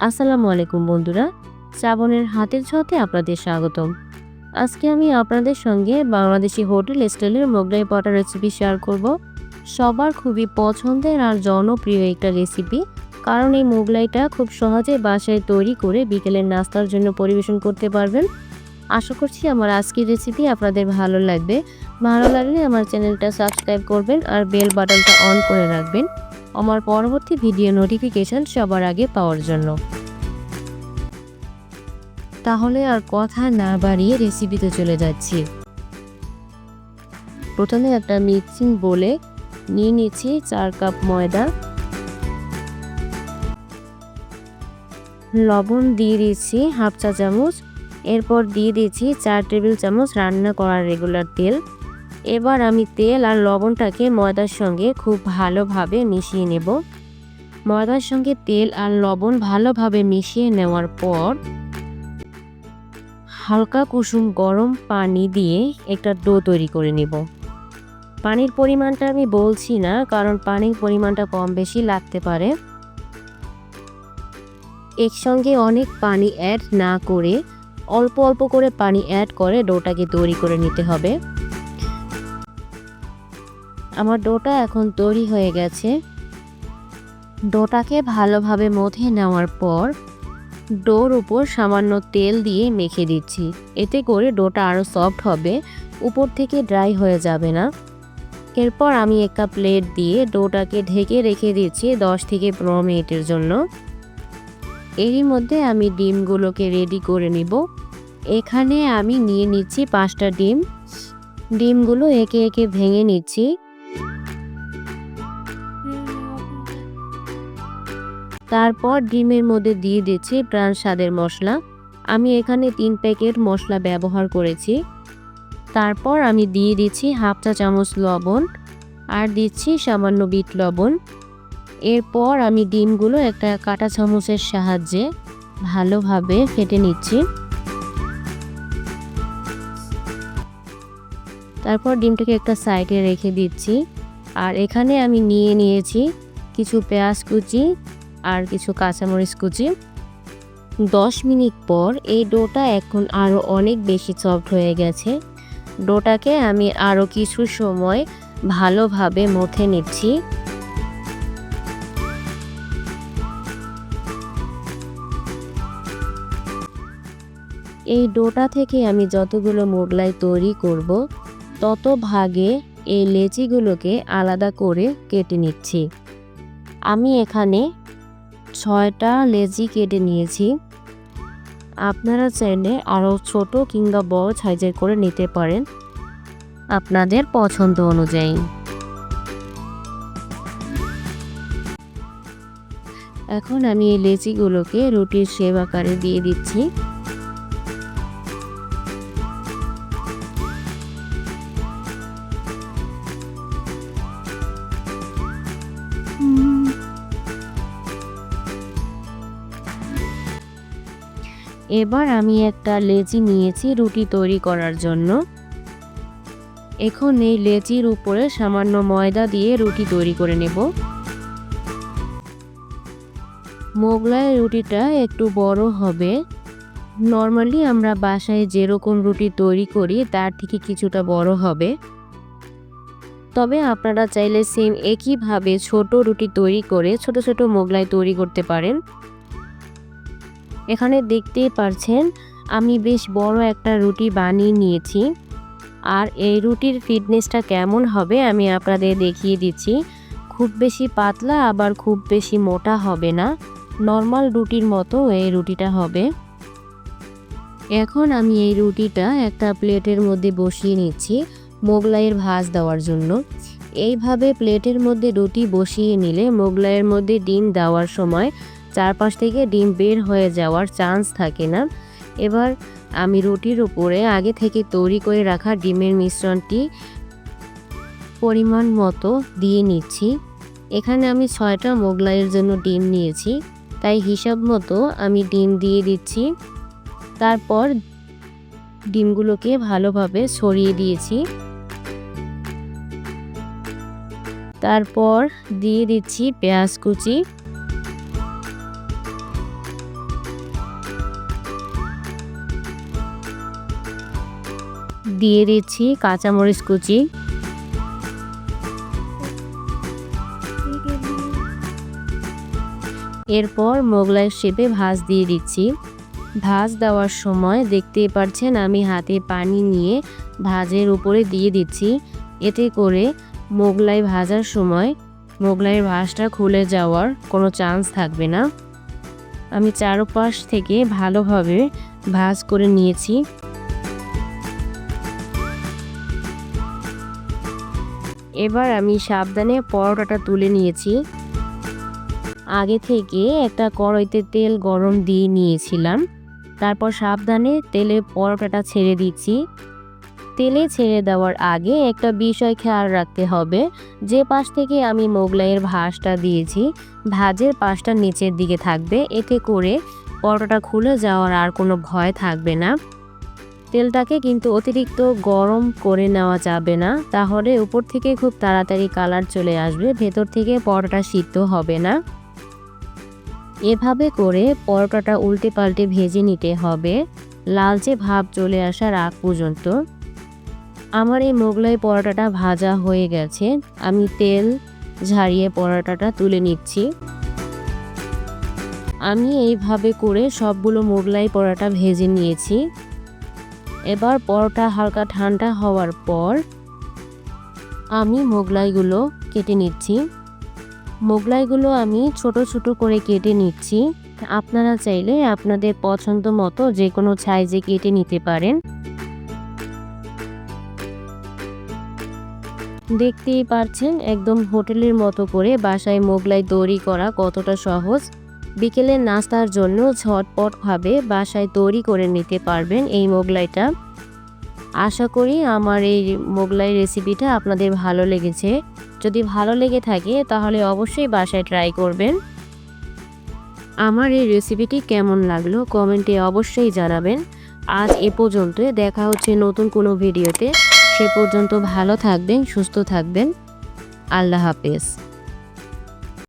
আসসালামু আলাইকুম বন্ধুরা, শ্রাবণের হাতের ছোঁয়াতে আপনাদের স্বাগতম। আজকে আমি আপনাদের সঙ্গে বাংলাদেশি হোটেল স্টাইলের মোগলাই পরোটা রেসিপি শেয়ার করব। সবার খুবই পছন্দের আর জনপ্রিয় একটা রেসিপি, কারণ এই মোগলাইটা খুব সহজে বাসায় তৈরি করে বিকেলের নাস্তার জন্য পরিবেশন করতে পারবেন। আশা করছি আমার আজকের রেসিপি আপনাদের ভালো লাগবে। ভালো লাগলে আমার চ্যানেলটা সাবস্ক্রাইব করবেন আর বেল বাটনটা অন করে রাখবেন আমার পরবর্তী ভিডিও নোটিফিকেশন সবার আগে পাওয়ার জন্য। তাহলে আর কথা না বাড়িয়ে রেসিপিতে চলে যাচ্ছি। প্রথমে একটা মিক্সিং বোলে নিয়ে নিচ্ছি 4 কাপ ময়দা, লবণ দিয়ে দিচ্ছি হাফ চা চামচ, এরপর দিয়ে দিচ্ছি 4 টেবিল চামচ রান্না করার রেগুলার তেল। এবার আমি তেল আর লবণটাকে ময়দার সঙ্গে খুব ভালোভাবে মিশিয়ে নেব। ময়দার সঙ্গে তেল আর লবণ ভালোভাবে মিশিয়ে নেওয়ার পর হালকা কুসুম গরম পানি দিয়ে একটা ডো তৈরি করে নেব। পানির পরিমাণটা আমি বলছি না, কারণ পানির পরিমাণটা কম বেশি লাগতে পারে। একসঙ্গে অনেক পানি অ্যাড না করে অল্প অল্প করে পানি অ্যাড করে ডোটাকে তৈরি করে নিতে হবে। আমার ডোটা এখন তৈরি হয়ে গেছে। ডোটাকে ভালোভাবে মথে নেওয়ার পর ডোর উপর সামান্য তেল দিয়ে মেখে দিচ্ছি, এতে করে ডোটা আরও সফট হবে, উপর থেকে ড্রাই হয়ে যাবে না। এরপর আমি একটা প্লেট দিয়ে ডোটাকে ঢেকে রেখে দিচ্ছি 10 থেকে 15 মিনিটের জন্য। এরই মধ্যে আমি ডিমগুলোকে রেডি করে নিব। এখানে আমি নিয়ে নিচ্ছি 5টা ডিম। ডিমগুলো একে একে ভেঙে নিচ্ছি। তারপর ডিমের মধ্যে দিয়ে দিচ্ছি প্রাণ স্বাদের মশলা। আমি এখানে 3 প্যাকেট মশলা ব্যবহার করেছি। তারপর আমি দিয়ে দিচ্ছি হাফ চা চামচ লবণ আর দিচ্ছি সামান্য বিট লবণ। এরপর আমি ডিমগুলো একটা কাঁটা চামচের সাহায্যে ভালোভাবে ফেটে নিচ্ছি। তারপর ডিমটাকে একটা সাইডে রেখে দিচ্ছি। আর এখানে আমি নিয়ে নিয়েছি কিছু পেঁয়াজ কুচি আর কিছু কাঁচামরিচ কুচি। 10 মিনিট পর এই ডোটা এখন আরও অনেক বেশি সফট হয়ে গেছে। ডোটাকে আমি আরও কিছু সময় ভালোভাবে মথে নিচ্ছি। এই ডোটা থেকে আমি যতগুলো মোগলাই তৈরি করব, তত ভাগে এই লেচিগুলোকে আলাদা করে কেটে নিচ্ছি। আমি এখানে 6টা লেচি কেটে নিয়েছি। আপনারা চাইলে আরও ছোট কিংবা বড় সাইজের করে নিতে পারেন আপনাদের পছন্দ অনুযায়ী। এখন আমি এই লেচিগুলোকে রুটির শেপ আকারে দিয়ে দিচ্ছি। এবার আমি একটা লেচি নিয়েছি রুটি তৈরি করার জন্য। এখন এই লেচির উপরে সামান্য ময়দা দিয়ে রুটি তৈরি করে নেব। মোগলাই রুটিটা একটু বড় হবে। নর্মালি আমরা বাসায় যেরকম রুটি তৈরি করি তার থেকে কিছুটা বড় হবে। তবে আপনারা চাইলে সেম একইভাবে ছোট রুটি তৈরি করে ছোট ছোট মোগলাই তৈরি করতে পারেন। এখানে দেখতেই পারছেন আমি বেশ বড় একটা রুটি বানিয়ে নিয়েছি। আর এই রুটির ফিটনেসটা কেমন হবে আমি আপনাদের দেখিয়ে দিচ্ছি। খুব বেশি পাতলা আবার খুব বেশি মোটা হবে না, নর্মাল রুটির মতো এই রুটিটা হবে। এখন আমি এই রুটিটা একটা প্লেটের মধ্যে বসিয়ে নিচ্ছি মোগলাইয়ের ভাঁজ দেওয়ার জন্য। এইভাবে প্লেটের মধ্যে রুটি বসিয়ে নিলে মোগলাইয়ের মধ্যে ডিম দেওয়ার সময় চারপাশ থেকে ডিম বের হয়ে যাওয়ার চান্স থাকে না। এবার আমি রুটির উপরে আগে থেকে তৈরি করে রাখা ডিমের মিশ্রণটি পরিমাণ মতো দিয়ে নিচ্ছি। এখানে আমি 6টা মোগলাইয়ের জন্য ডিম নিয়েছি, তাই হিসাব মতো আমি ডিম দিয়ে দিচ্ছি। তারপর ডিমগুলোকে ভালোভাবে ছড়িয়ে দিয়েছি। তারপর দিয়ে দিচ্ছি পেঁয়াজ কুচি। দিয়ে দিচ্ছি কাঁচামরিচ কুচি। এরপর মোগলাই শেপে ভাঁজ দিয়ে দিচ্ছি। ভাঁজ দেওয়ার সময় দেখতেই পাচ্ছেন আমি হাতে পানি নিয়ে ভাঁজের উপরে দিয়ে দিচ্ছি। এতে করে মোগলাই ভাজার সময় মোগলাইয়ের ভাঁজটা খুলে যাওয়ার কোনো চান্স থাকবে না। আমি চারপাশ থেকে ভালোভাবে ভাঁজ করে নিয়েছি। এবার আমি সাবধানে পরোটাটা তুলে নিয়েছি। আগে থেকে একটা কড়াইতে তেল গরম দিয়ে নিয়েছিলাম। তারপর সাবধানে তেলে পরোটাটা ছেড়ে দিচ্ছি। তেলে ছেড়ে দেওয়ার আগে একটা বিষয় খেয়াল রাখতে হবে, যে পাশ থেকে আমি মোগলাইয়ের ভাঁজটা দিয়েছি ভাঁজের পাশটা নিচের দিকে থাকবে। এতে করে পরোটাটা খুলে যাওয়ার আর কোনো ভয় থাকবে না। তেলটাকে কিন্তু অতিরিক্ত গরম করে নেওয়া যাবে না, তাহলে উপর থেকে খুব তাড়াতাড়ি কালার চলে আসবে, ভেতর থেকে পরোটা সিদ্ধ হবে না। এভাবে করে পরোটাটা উল্টে পাল্টে ভেজে নিতে হবে লালচে ভাব চলে আসার আগ পর্যন্ত। আমার এই মোগলাই পরোটাটা ভাজা হয়ে গেছে। আমি তেল ঝারিয়ে পরোটাটা তুলে নিচ্ছি। আমি এইভাবে করে সবগুলো মোগলাই পরোটা ভেজে নিয়েছি। এবার পরোটা হালকা ঠান্ডা হওয়ার পর আমি মোগলাইগুলো কেটে নিচ্ছি। মোগলাইগুলো আমি ছোট ছোট করে কেটে নিচ্ছি। আপনারা চাইলে আপনাদের পছন্দ মতো যে কোনো সাইজে কেটে নিতে পারেন। দেখতেই পাচ্ছেন একদম হোটেলের মতো করে বাসায় মোগলাই তৈরি করা কতটা সহজ। বিকেলের নাস্তার জন্য ঝটপটভাবে বাসায় তৈরি করে নিতে পারবেন এই মোগলাইটা। আশা করি আমার এই মোগলাই রেসিপিটা আপনাদের ভালো লেগেছে। যদি ভালো লেগে থাকে তাহলে অবশ্যই বাসায় ট্রাই করবেন। আমার এই রেসিপিটি কেমন লাগলো কমেন্টে অবশ্যই জানাবেন। আজ এ পর্যন্ত, দেখা হচ্ছে নতুন কোনো ভিডিওতে। সে পর্যন্ত ভালো থাকবেন, সুস্থ থাকবেন। আল্লাহ হাফেজ।